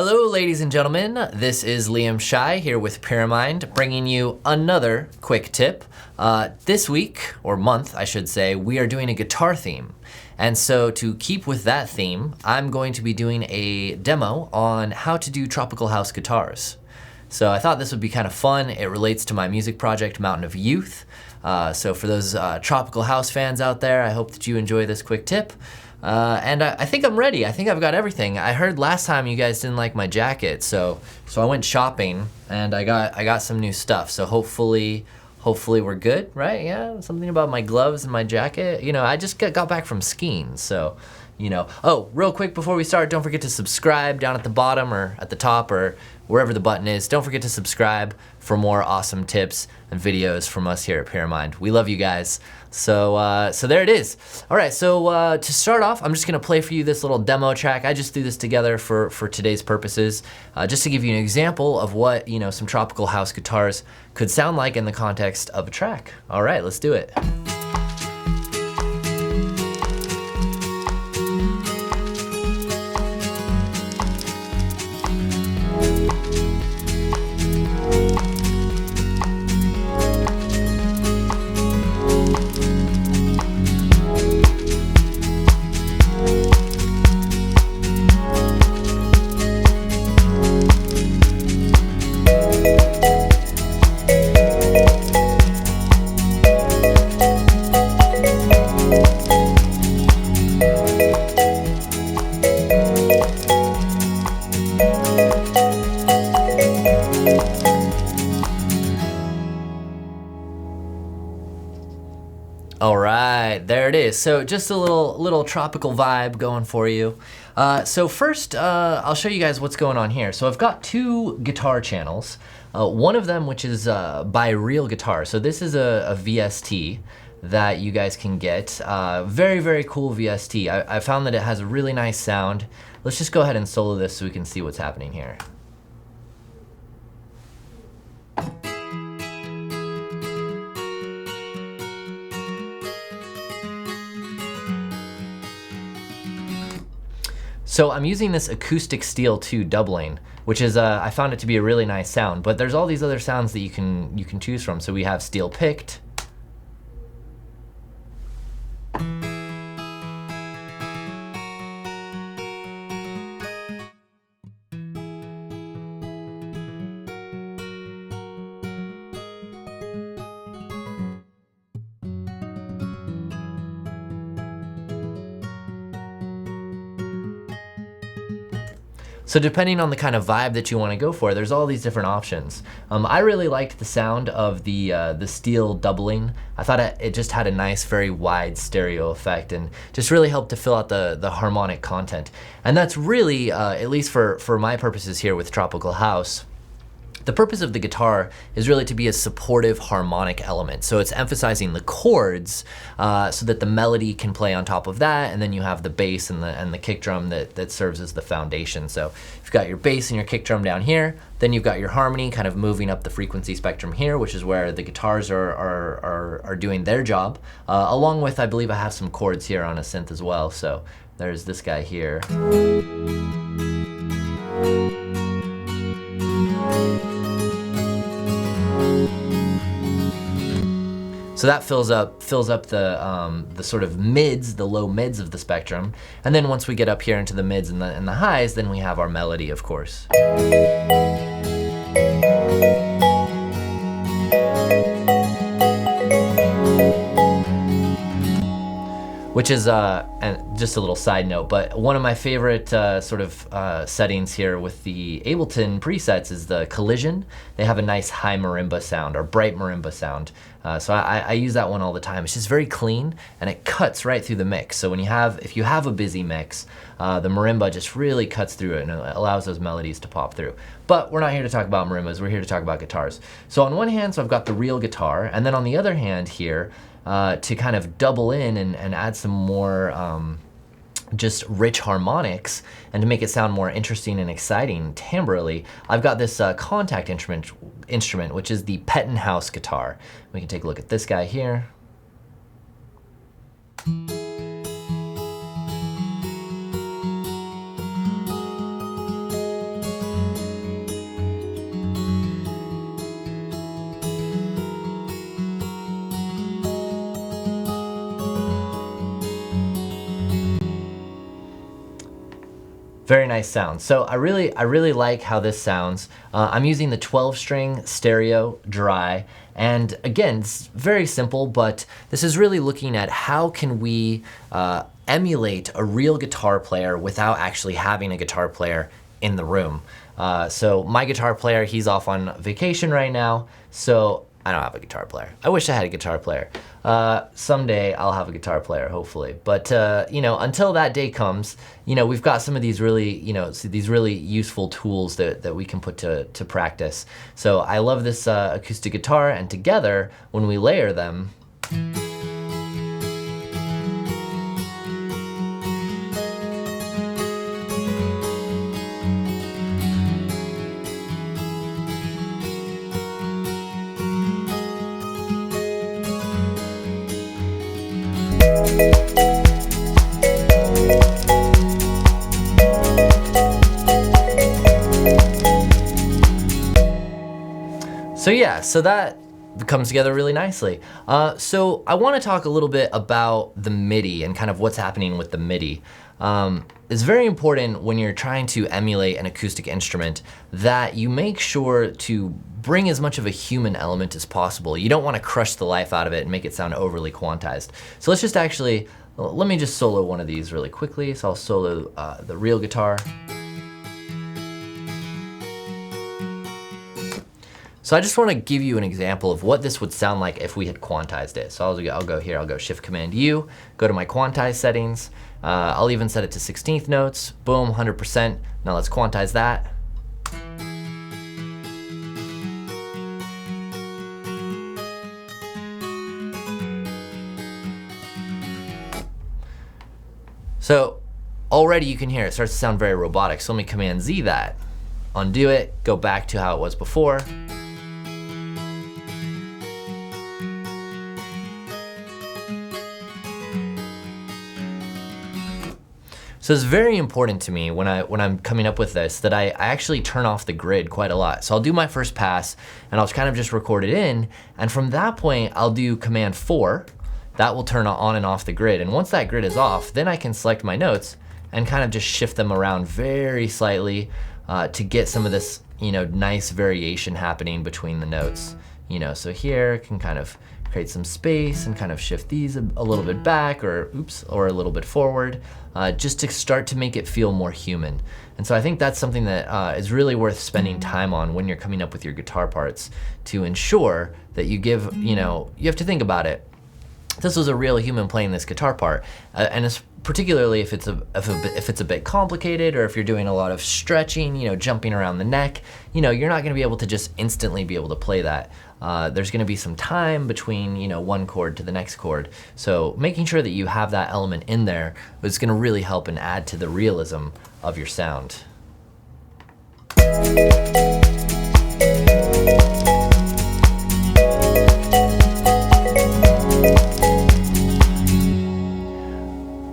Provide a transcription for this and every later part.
Hello ladies and gentlemen, this is Liam Shai here with Pyramind, bringing you another quick tip. This week, or month I should say, we are doing a guitar theme. And so to keep with that theme, I'm going to be doing a demo on how to do tropical house guitars. So I thought this would be kind of fun. It relates to my music project, Mountain of Youth. So for those tropical house fans out there, I hope that you enjoy this quick tip. And I think I'm ready. I think I've got everything. I heard last time you guys didn't like my jacket, so I went shopping and I got some new stuff. So hopefully we're good, right? Yeah, something about my gloves and my jacket. You know, I just got back from skiing, so you know. Oh, real quick before we start, don't forget to subscribe down at the bottom or at the top or wherever the button is. Don't forget to subscribe for more awesome tips and videos from us here at Pyramind. We love you guys. So there it is. All right, so to start off, I'm just gonna play for you this little demo track. I just threw this together for today's purposes, just to give you an example of what, you know, some tropical house guitars could sound like in the context of a track. All right, let's do it. All right, there it is. So just a little tropical vibe going for you. So first, I'll show you guys what's going on here. So I've got two guitar channels. One of them, which is by Real Guitar. So this is a VST that you guys can get. Very, very cool VST. I found that it has a really nice sound. Let's just go ahead and solo this so we can see what's happening here. So I'm using this acoustic steel 2 doubling, which is I found it to be a really nice sound, but there's all these other sounds that you can choose from. So we have steel picked. So depending on the kind of vibe that you want to go for, there's all these different options. I really liked the sound of the steel doubling. I thought it just had a nice, very wide stereo effect and just really helped to fill out the harmonic content. And that's really, at least for my purposes here with Tropical House, the purpose of the guitar is really to be a supportive harmonic element. So it's emphasizing the chords so that the melody can play on top of that, and then you have the bass and the kick drum that serves as the foundation. So you've got your bass and your kick drum down here, then you've got your harmony kind of moving up the frequency spectrum here, which is where the guitars are doing their job, along with, I believe I have some chords here on a synth as well. So there's this guy here. So that fills up the sort of mids, the low mids of the spectrum. And then once we get up here into the mids and the highs, then we have our melody, of course. Which is, and just a little side note, but one of my favorite settings here with the Ableton presets is the collision. They have a nice high marimba sound, or bright marimba sound. So I use that one all the time. It's just very clean and it cuts right through the mix. So if you have a busy mix, the marimba just really cuts through it and it allows those melodies to pop through. But we're not here to talk about marimbas, we're here to talk about guitars. So on one hand, so I've got the Real Guitar, and then on the other hand here, to kind of double in and add some more just rich harmonics and to make it sound more interesting and exciting timbrally, I've got this Kontakt instrument, which is the Pettinhouse guitar. We can take a look at this guy here. Very nice sound. So I really like how this sounds. I'm using the 12-string stereo dry, and again, it's very simple, but this is really looking at how can we emulate a real guitar player without actually having a guitar player in the room. So my guitar player, he's off on vacation right now, so I don't have a guitar player. I wish I had a guitar player. Someday I'll have a guitar player, hopefully. But you know, until that day comes, you know, we've got some of these really, you know, these really useful tools that we can put to practice. So I love this acoustic guitar, and together, when we layer them, so yeah, so that comes together really nicely. So I want to talk a little bit about the MIDI and kind of what's happening with the MIDI. It's very important when you're trying to emulate an acoustic instrument that you make sure to bring as much of a human element as possible. You don't want to crush the life out of it and make it sound overly quantized. So let's just actually, let me just solo one of these really quickly. So I'll solo the real guitar. So I just want to give you an example of what this would sound like if we had quantized it. So I'll go here, I'll go Shift Command U, go to my quantize settings. I'll even set it to 16th notes, boom, 100%. Now let's quantize that. So already you can hear it starts to sound very robotic. So let me Command Z that, undo it, go back to how it was before. So it's very important to me when I'm coming up with this that I actually turn off the grid quite a lot. So I'll do my first pass and I'll kind of just record it in, and from that point I'll do Command 4. That will turn on and off the grid, and once that grid is off, then I can select my notes and kind of just shift them around very slightly to get some of this, you know, nice variation happening between the notes. You know, so here I can kind of create some space and kind of shift these a little bit back, or oops, or a little bit forward, just to start to make it feel more human. And so I think that's something that is really worth spending time on when you're coming up with your guitar parts, to ensure that you give, you know, you have to think about it. This was a real human playing this guitar part, and it's particularly if it's a bit complicated, or if you're doing a lot of stretching, you know, jumping around the neck, you know, you're not going to be able to just instantly be able to play that. There's going to be some time between, you know, one chord to the next chord. So making sure that you have that element in there is going to really help and add to the realism of your sound.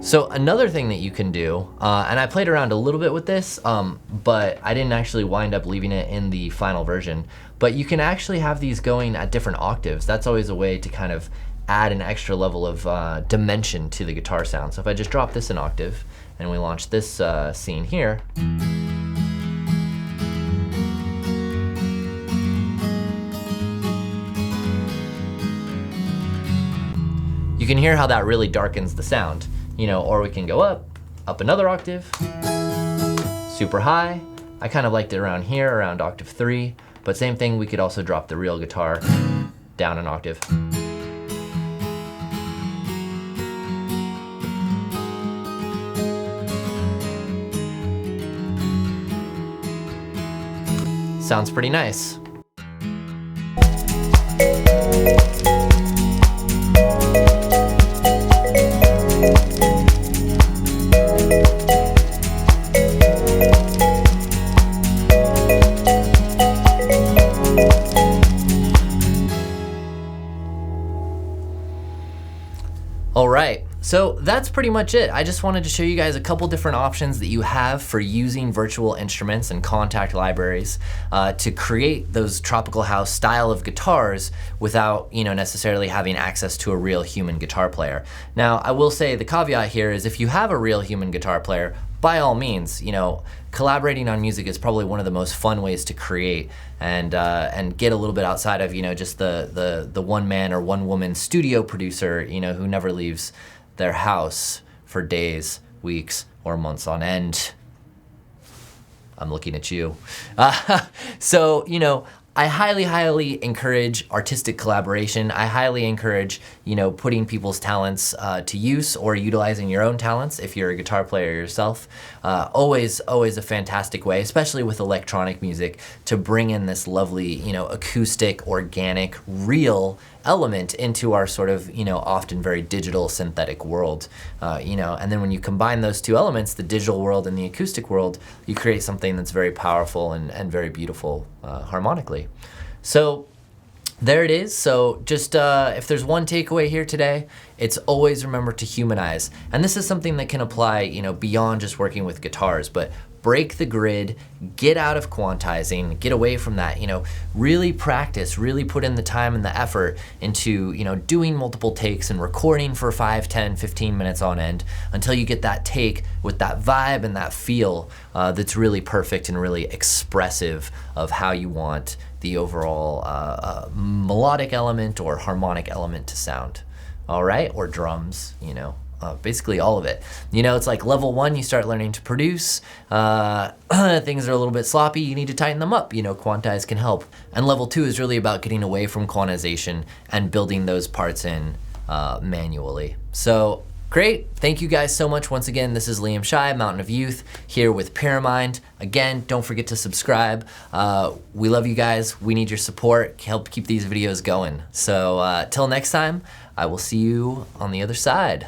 So another thing that you can do, and I played around a little bit with this, but I didn't actually wind up leaving it in the final version, but you can actually have these going at different octaves. That's always a way to kind of add an extra level of dimension to the guitar sound. So if I just drop this an octave and we launch this scene here, you can hear how that really darkens the sound. You know, or we can go up another octave, super high. I kind of liked it around here, around octave 3, but same thing, we could also drop the real guitar down an octave. Sounds pretty nice. All right, so that's pretty much it. I just wanted to show you guys a couple different options that you have for using virtual instruments and Kontakt libraries to create those tropical house style of guitars without, you know, necessarily having access to a real human guitar player. Now, I will say the caveat here is if you have a real human guitar player, by all means, collaborating on music is probably one of the most fun ways to create and get a little bit outside of, just the one man or one woman studio producer, who never leaves their house for days, weeks, or months on end. I'm looking at you. So, I highly, highly encourage artistic collaboration. I highly encourage, putting people's talents to use or utilizing your own talents if you're a guitar player yourself. Always a fantastic way, especially with electronic music, to bring in this lovely, acoustic, organic, real element into our sort of, often very digital synthetic world. And then when you combine those two elements, the digital world and the acoustic world, you create something that's very powerful and very beautiful harmonically. So there it is. So just if there's one takeaway here today, it's always remember to humanize. And this is something that can apply, beyond just working with guitars, but break the grid, get out of quantizing, get away from that, really practice, really put in the time and the effort into, doing multiple takes and recording for 5, 10, 15 minutes on end until you get that take with that vibe and that feel that's really perfect and really expressive of how you want the overall melodic element or harmonic element to sound. All right, or drums, basically all of it. It's like level 1, you start learning to produce. Things are a little bit sloppy, you need to tighten them up. Quantize can help. And level 2 is really about getting away from quantization and building those parts in manually. So great, thank you guys so much. Once again, this is Liam Shai, Mountain of Youth, here with Pyramind. Again, don't forget to subscribe. We love you guys, we need your support, help keep these videos going. So till next time, I will see you on the other side.